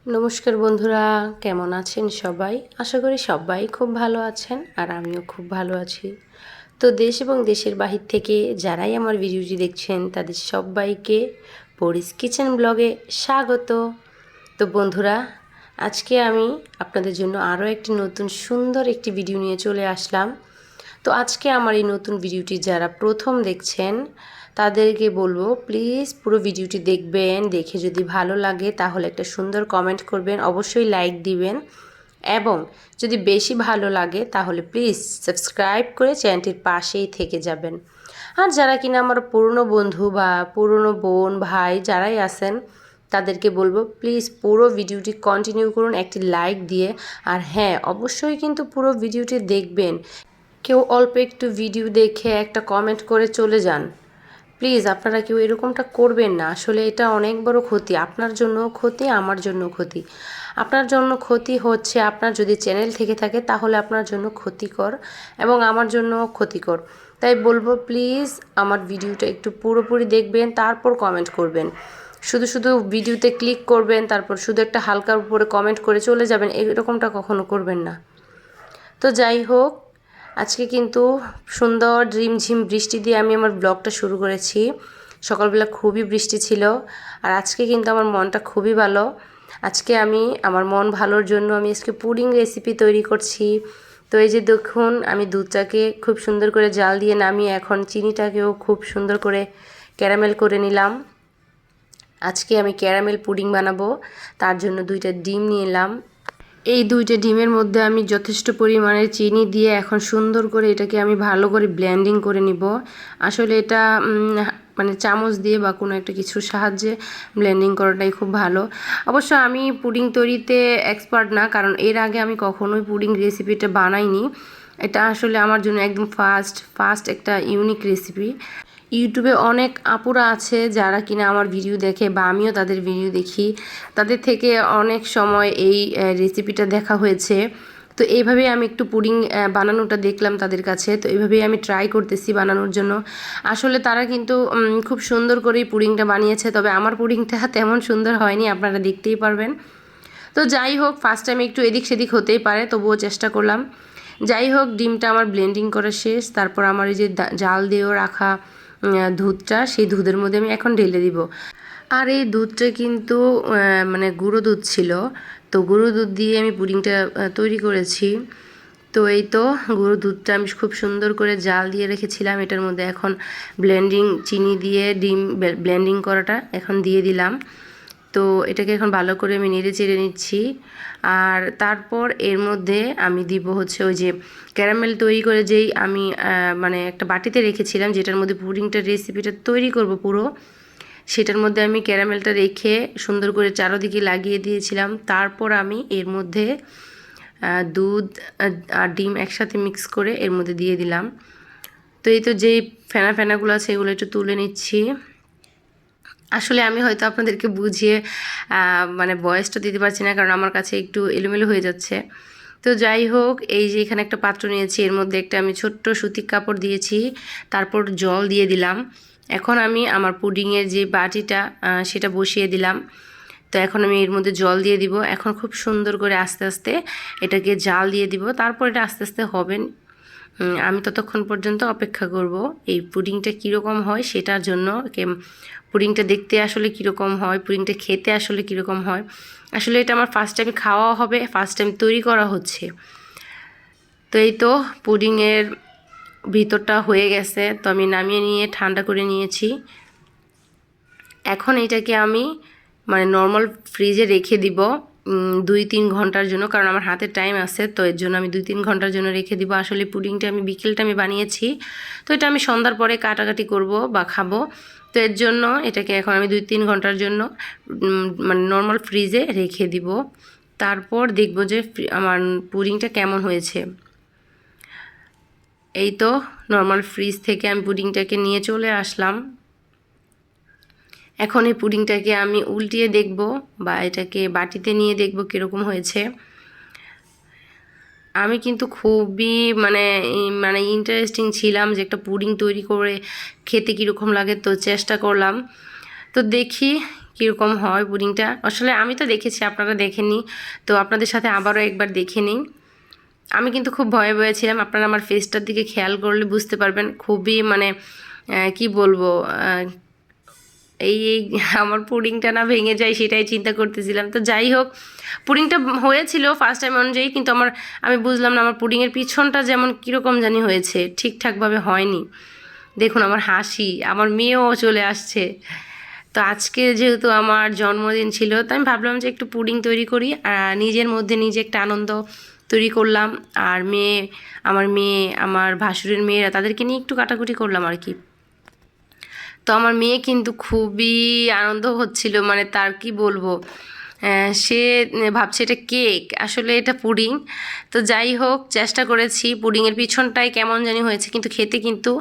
নমস্কার বন্ধুরা, কেমন আছেন সবাই? আশা করি সবাই খুব ভালো আছেন আর আমিও খুব ভালো আছি। তো দেশ এবং দেশের বাহির থেকে যারাই আমার ভিডিওটি দেখছেন তাদের সবাইকে পরিস কিচেন ব্লগে স্বাগত। তো বন্ধুরা, আজকে আমি আপনাদের জন্য আরও একটি নতুন সুন্দর একটি ভিডিও নিয়ে চলে আসলাম। তো আজকে আমার এই নতুন ভিডিওটি যারা প্রথম দেখছেন তাদেরকে বলবো, প্লিজ পুরো ভিডিওটি দেখবেন। দেখে যদি ভালো লাগে তাহলে একটা সুন্দর কমেন্ট করবেন, অবশ্যই লাইক দিবেন, এবং যদি বেশি ভালো লাগে তাহলে প্লিজ সাবস্ক্রাইব করে চ্যানেলটির পাশেই থেকে যাবেন। আর যারা কিনা আমার পুরনো বন্ধু বা পুরনো বোন ভাই যারাই আছেন তাদেরকে বলবো, প্লিজ পুরো ভিডিওটি কন্টিনিউ করুন একটি লাইক দিয়ে। আর হ্যাঁ, অবশ্যই কিন্তু পুরো ভিডিওটি দেখবেন। কেউ অল্প একটু ভিডিও দেখে একটা কমেন্ট করে চলে যান, প্লিজ আপনারা কেউ এরকমটা করবেন না। আসলে এটা অনেক বড় ক্ষতি, আপনার জন্য ক্ষতি, আমার জন্য ক্ষতি। আপনার জন্য ক্ষতি হচ্ছে আপনার যদি চ্যানেল থেকে থাকে তাহলে আপনার জন্য ক্ষতিকর এবং আমার জন্য ক্ষতিকর। তাই বলবো, প্লিজ আমার ভিডিওটা একটু পুরোপুরি দেখবেন, তারপর কমেন্ট করবেন। শুধু শুধু ভিডিওতে ক্লিক করবেন তারপর শুধু একটা হালকার উপরে কমেন্ট করে চলে যাবেন, এরকমটা কখনো করবেন না। তো যাই হোক, আজকে কিন্তু সুন্দর ঝিমঝিম বৃষ্টি দিয়ে আমি আমার ব্লগটা শুরু করেছি। সকালবেলা খুবই বৃষ্টি ছিল আর আজকে কিন্তু আমার মনটা খুবই ভালো। আজকে আমি আমার মন ভালোর জন্য আমি আজকে পুডিং রেসিপি তৈরি করছি। তো এই যে দেখুন, আমি দুধটাকে খুব সুন্দর করে জাল দিয়ে নামিয়ে এখন চিনিটাকেও খুব সুন্দর করে ক্যারামেল করে নিলাম। আজকে আমি ক্যারামেল পুডিং বানাবো, তার জন্য 2টা ডিম নিয়ে এলাম। এই 2টা ডিমের মধ্যে আমি যথেষ্ট পরিমাণে চিনি দিয়ে এখন সুন্দর করে এটাকে আমি ভালো করে ব্লেন্ডিং করে নিব। আসলে এটা মানে চামচ দিয়ে বা কোনো একটা কিছুর সাহায্যে ব্লেন্ডিং করাটাই খুব ভালো। অবশ্য আমি পুডিং তৈরিতে এক্সপার্ট না, কারণ এর আগে আমি কখনোই পুডিং রেসিপিটা বানাইনি। এটা আসলে আমার জন্য একদম ফার্স্ট একটা ইউনিক রেসিপি। ইউটিউবে অনেক আপুরা আছে যারা কিনা আমার ভিডিও দেখে বা আমিও তাদের ভিডিও দেখি, তাদের থেকে অনেক সময় এই রেসিপিটা দেখা হয়েছে। তো এইভাবেই আমি একটু পুডিং বানানোটা দেখলাম তাদের কাছে, তো এইভাবেই আমি ট্রাই করতেছি বানানোর জন্য। আসলে তারা কিন্তু খুব সুন্দর করেই পুডিংটা বানিয়েছে, তবে আমার পুডিংটা তেমন সুন্দর হয়নি, আপনারা দেখতেই পারবেন। তো যাই হোক, ফার্স্ট টাইম একটু এদিক সেদিক হতেই পারে, তবুও চেষ্টা করলাম। যাই হোক, ডিমটা আমার ব্লেন্ডিং করা শেষ। তারপর আমার এই যে জাল দিয়েও রাখা দুধটা, সেই দুধের মধ্যে আমি এখন ঢেলে দিব। আর এই দুধটা কিন্তু মানে গুঁড়ো দুধ ছিল, তো গুঁড়ো দুধ দিয়ে আমি পুডিংটা তৈরি করেছি। তো এই তো গুঁড়ো দুধটা আমি খুব সুন্দর করে জাল দিয়ে রেখেছিলাম, এটার মধ্যে এখন চিনি দিয়ে ডিম ব্লেন্ডিং করাটা এখন দিয়ে দিলাম। তো এটাকে এখন ভালো করে আমি নেড়ে চেড়ে নিচ্ছি। আর তারপর এর মধ্যে আমি দিব হচ্ছে ওই যে ক্যারামেল তৈরি করে যেই আমি মানে একটা বাটিতে রেখেছিলাম, যেটার মধ্যে পুডিংটার রেসিপিটা তৈরি করব পুরো, সেটার মধ্যে আমি ক্যারামেলটা রেখে সুন্দর করে চারোদিকে লাগিয়ে দিয়েছিলাম। তারপর আমি এর মধ্যে দুধ আর ডিম একসাথে মিক্স করে এর মধ্যে দিয়ে দিলাম। তো এই তো যেই ফেনাগুলো আছে এগুলো একটু তুলে নিচ্ছি। আসলে আমি হয়তো আপনাদেরকে বুঝিয়ে মানে ভয়েসটা দিতে পারছি না, কারণ আমার কাছে একটু এলোমেলো হয়ে যাচ্ছে। তো যাই হোক, এই যে এখানে একটা পাত্র নিয়েছি, এর মধ্যে একটা আমি ছোট্ট সুতির কাপড় দিয়েছি, তারপর জল দিয়ে দিলাম। এখন আমি আমার পুডিংয়ের যে বাটিটা সেটা বসিয়ে দিলাম। তো এখন আমি এর মধ্যে জল দিয়ে দিব। এখন খুব সুন্দর করে আস্তে আস্তে এটাকে জাল দিয়ে দিব, তারপর এটা আস্তে আস্তে হবে। আমি ততক্ষণ পর্যন্ত অপেক্ষা করব এই পুডিংটা কীরকম হয় সেটার জন্য। পুডিংটা দেখতে আসলে কীরকম হয়, পুডিংটা খেতে আসলে কীরকম হয়। আসলে এটা আমার ফার্স্ট টাইম খাওয়া হবে, ফার্স্ট টাইম তৈরি করা হচ্ছে। তো এই তো পুডিংয়ের ভিতরটা হয়ে গেছে, তো আমি নামিয়ে নিয়ে ঠান্ডা করে নিয়েছি। এখন এটাকে আমি মানে নর্মাল ফ্রিজে রেখে দিব 2-3 ঘন্টার জন্য, কারণ আমার হাতে টাইম আছে, তো এর জন্য আমি 2-3 ঘন্টার জন্য রেখে দিব। আসলে পুডিংটা আমি বিকেলটা আমি বানিয়েছি, তো এটা আমি সন্ধ্যার পরে কাটাকাটি করব বা খাবো। তো এর জন্য এটাকে এখন আমি 2-3 ঘন্টার জন্য মানে নর্মাল ফ্রিজে রেখে দিব। তারপর দেখব যে আমার পুডিংটা কেমন হয়েছে। এই তো নর্মাল ফ্রিজ থেকে আমি পুডিংটাকে নিয়ে চলে আসলাম। এখন এই পুডিংটাকে আমি উল্টিয়ে দেখব বা এটাকে বাটিতে নিয়ে দেখব কীরকম হয়েছে। আমি কিন্তু খুবই মানে মানে ইন্টারেস্টিং ছিলাম যে একটা পুডিং তৈরি করে খেতে কীরকম লাগে, তো চেষ্টা করলাম। তো দেখি কীরকম হয় পুডিংটা। আসলে আমি তো দেখেছি, আপনারা দেখেননি, তো আপনাদের সাথে আবারও একবার দেখে নিই। আমি কিন্তু খুব ভয়ে ভয়ে ছিলাম, আপনারা আমার ফেসটার দিকে খেয়াল করলে বুঝতে পারবেন। খুবই মানে কি বলবো, এই আমার পুডিংটা না ভেঙে যায় সেটাই চিন্তা করতেছিলাম। তো যাই হোক, পুডিংটা হয়েছিল ফার্স্ট টাইম অনুযায়ী, কিন্তু আমি বুঝলাম না আমার পুডিংয়ের পিছনটা যেমন কীরকম জানি হয়েছে, ঠিকঠাকভাবে হয়নি। দেখুন আমার হাসি, আমার মেয়েও চলে আসছে। তো আজকে যেহেতু আমার জন্মদিন ছিল, তো আমি ভাবলাম যে একটু পুডিং তৈরি করি, আর নিজের মধ্যে নিজে একটা আনন্দ তৈরি করলাম। আর আমার মেয়ে, আমার ভাসুরের মেয়েরা, তাদেরকে নিয়ে একটু কাটাকুটি করলাম আর কি। তো আমার মেয়ে কিন্তু খুবই আনন্দ হচ্ছিল, মানে তার কি বলবো, সে ভাবছে এটা কেক, আসলে এটা পুডিং। তো যাই হোক, চেষ্টা করেছি, পুডিংয়ের পিছনটাই কেমন জানি হয়েছে, কিন্তু খেতে কিন্তু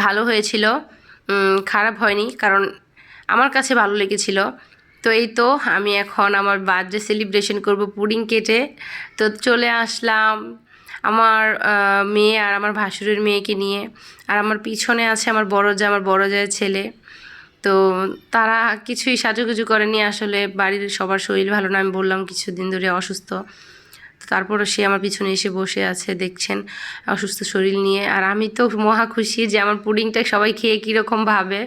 ভালো হয়েছিল, খারাপ হয়নি, কারণ আমার কাছে ভালো লেগেছিল। তো এই তো আমি এখন আমার বার্থডে সেলিব্রেশন করব পুডিং কেটে। তো চলে আসলাম আমার মেয়ে আর আমার ভাসুরের মেয়েকে নিয়ে। আর আমার পিছনে আছে আমার বড় জায়ের ছেলে। তো তারা কিছুই সাজুগুজু করেনি, আসলে বাড়ির সবার শরীর ভালো না, আমি বললাম কিছুদিন ধরে অসুস্থ। তো তারপরও সে আমার পিছনে এসে বসে আছে, দেখছেন, অসুস্থ শরীর নিয়ে। আর আমি তো মহা খুশি যে আমার পুডিংটা সবাই খেয়ে কীরকম ভাবে।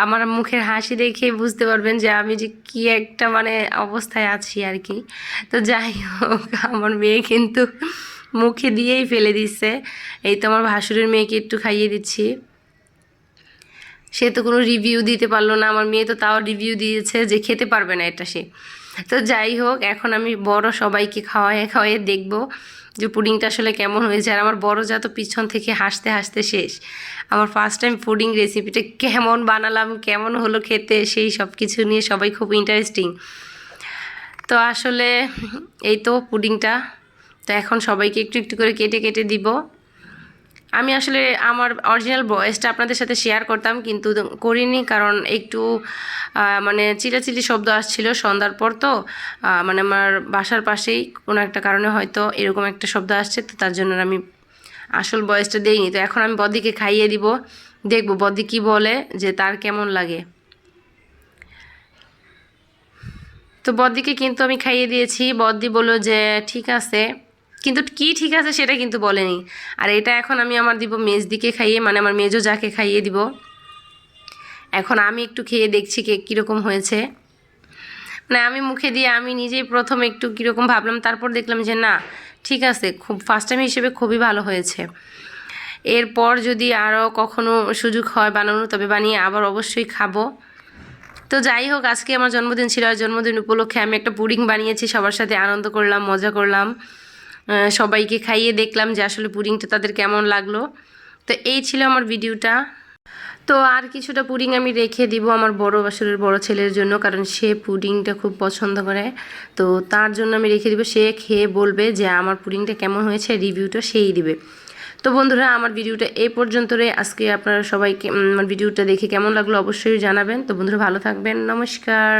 আমার মুখের হাসি দেখে বুঝতে পারবেন যে আমি যে কী একটা মানে অবস্থায় আছি আর কি। তো যাই হোক, আমার মেয়ে কিন্তু মুখে দিয়েই ফেলে দিচ্ছে। এই তো আমার ভাসুরের মেয়েকে একটু খাইয়ে দিচ্ছি। সে তো কোনো রিভিউ দিতে পারলো না, আমার মেয়ে তো তাও রিভিউ দিয়েছে যে খেতে পারবে না এটা সে। তো যাই হোক, এখন আমি বড় সবাইকে খাওয়াইয়ে দেখবো যে পুডিংটা আসলে কেমন হয়েছে। আর আমার বড় যা তো পিছন থেকে হাসতে হাসতে শেষ। আমার ফার্স্ট টাইম পুডিং রেসিপিটা কেমন বানালাম, কেমন হলো খেতে, সেই সব কিছু নিয়ে সবাই খুব ইন্টারেস্টিং। তো আসলে এই তো পুডিংটা, তো এখন সবাইকে একটু একটু করে কেটে কেটে দিব। আমি আসলে আমার অরিজিনাল ভয়েসটা আপনাদের সাথে শেয়ার করতাম, কিন্তু করিনি, কারণ একটু মানে চিলাচিলি শব্দ আসছিল সন্ধ্যার পর। তো মানে আমার বাসার পাশেই কোনো একটা কারণে হয়তো এরকম একটা শব্দ আসছে, তো তার জন্য আমি আসল ভয়েসটা দেইনি। তো এখন আমি বদ্দিকে খাইয়ে দিব, দেখব বদ্দি কি বলে, যে তার কেমন লাগে। তো বদ্দিকে কিন্তু আমি খাইয়ে দিয়েছি, বদ্দি বলল যে ঠিক আছে, কিন্তু কি ঠিক আছে সেটা কিন্তু বলেনি। আর এটা এখন আমি আমার দিব মেজদিকে খাইয়ে, মানে আমার মেজো যাকে খাইয়ে দিব। এখন আমি একটু খেয়ে দেখছি কেক কীরকম হয়েছে। মানে আমি মুখে দিয়ে আমি নিজেই প্রথম একটু কীরকম ভাবলাম, তারপর দেখলাম যে না ঠিক আছে, খুব ফার্স্ট টাইম হিসেবে খুবই ভালো হয়েছে। এরপর যদি আরও কখনো সুযোগ হয় বানানো, তবে বানিয়ে আবার অবশ্যই খাবো। তো যাই হোক, আজকে আমার জন্মদিন ছিল, আর জন্মদিন উপলক্ষে আমি একটা পুডিং বানিয়েছি, সবার সাথে আনন্দ করলাম, মজা করলাম, সবাইকে খাইয়ে দেখলাম যে আসলে পুডিংটা তাদের কেমন লাগলো। তো এই ছিল আমার ভিডিওটা। তো আর কিছুটা পুডিং আমি রেখে দিব আমার বড় বাসুরের বড় ছেলের জন্য, কারণ সে পুডিংটা খুব পছন্দ করে। তো তার জন্য আমি রেখে দিব, সে খেয়ে বলবে যে আমার পুডিংটা কেমন হয়েছে, রিভিউটা সেই দিবে। তো বন্ধুরা, আমার ভিডিওটা এই পর্যন্তই। আজকে আপনারা সবাইকে আমার ভিডিওটা দেখে কেমন লাগলো অবশ্যই জানাবেন। তো বন্ধুরা ভালো থাকবেন, নমস্কার।